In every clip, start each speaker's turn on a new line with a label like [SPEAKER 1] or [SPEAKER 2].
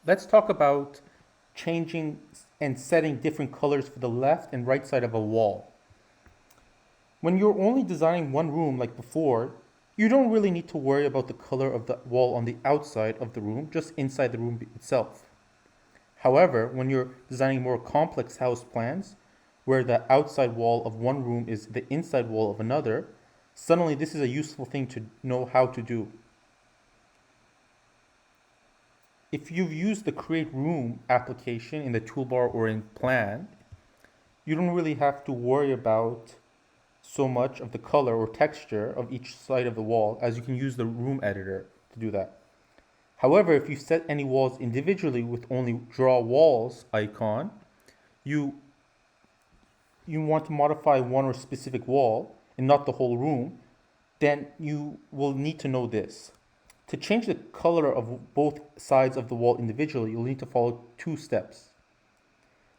[SPEAKER 1] Let's talk about changing and setting different colors for the left and right side of a wall. When you're only designing one room like before, you don't really need to worry about the color of the wall on the outside of the room, just inside the room itself. However, when you're designing more complex house plans, where the outside wall of one room is the inside wall of another, suddenly this is a useful thing to know how to do. If you've used the Create Room application in the toolbar or in Plan, you don't really have to worry about so much of the color or texture of each side of the wall, as you can use the room editor to do that. However, if you set any walls individually with only Draw Walls icon, you want to modify one or specific wall and not the whole room, then you will need to know this. To change the color of both sides of the wall individually, you'll need to follow two steps.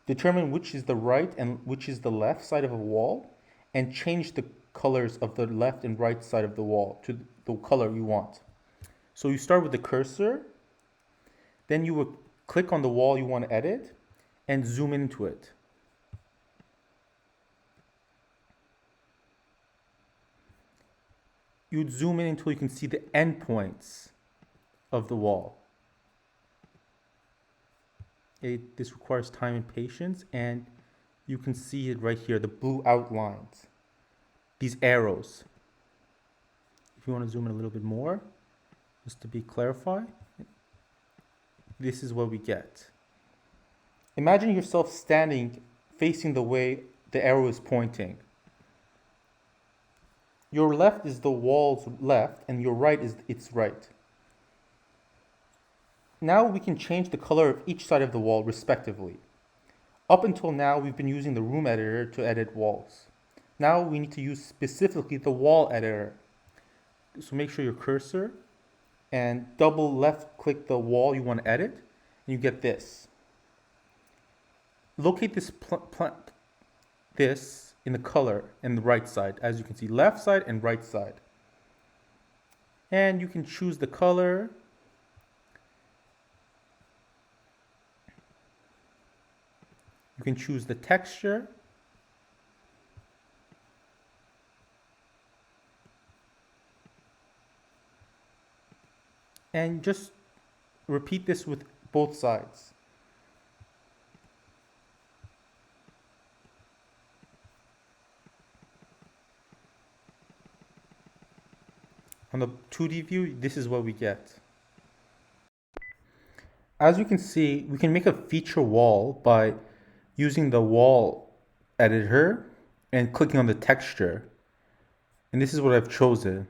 [SPEAKER 1] Determine which is the right and which is the left side of a wall, and change the colors of the left and right side of the wall to the color you want. So you start with the cursor, then you will click on the wall you want to edit and zoom into it. You'd zoom in until you can see the endpoints of the wall. This requires time and patience, and you can see it right here, the blue outlines, these arrows. If you want to zoom in a little bit more, just to be clarified, this is what we get. Imagine yourself standing facing the way the arrow is pointing. Your left is the wall's left, and your right is its right. Now we can change the color of each side of the wall respectively. Up until now, we've been using the room editor to edit walls. Now we need to use specifically the wall editor. So make sure your cursor and double left click the wall you want to edit, and you get this. Locate this in the color in the right side, as you can see, left side and right side. And you can choose the color. You can choose the texture. And just repeat this with both sides. On the 2D view, this is what we get. As you can see, we can make a feature wall by using the wall editor and clicking on the texture. And this is what I've chosen.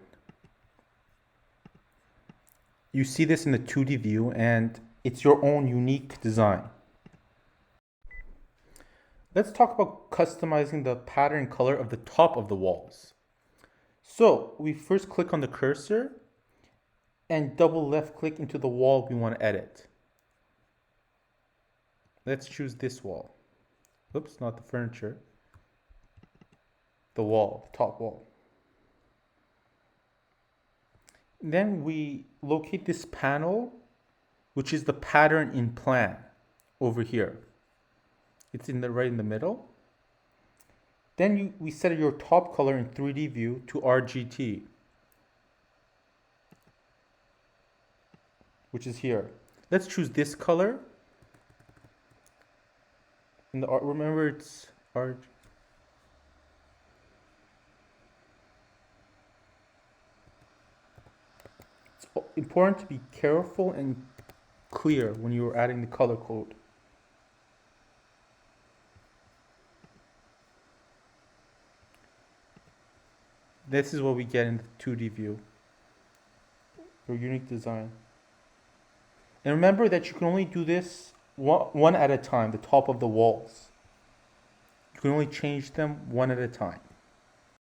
[SPEAKER 1] You see this in the 2D view, and it's your own unique design. Let's talk about customizing the pattern color of the top of the walls. So we first click on the cursor and double left click into the wall we want to edit. Let's choose this wall. Oops, not the furniture. The wall, the top wall. Then we locate this panel, which is the pattern in plan over here. It's right in the middle. Then we set your top color in 3D view to RGT, which is here. Let's choose this color. And remember, it's RGT. It's important to be careful and clear when you're adding the color code. This is what we get in the 2D view, your unique design. And remember that you can only do this one at a time, the top of the walls. You can only change them one at a time.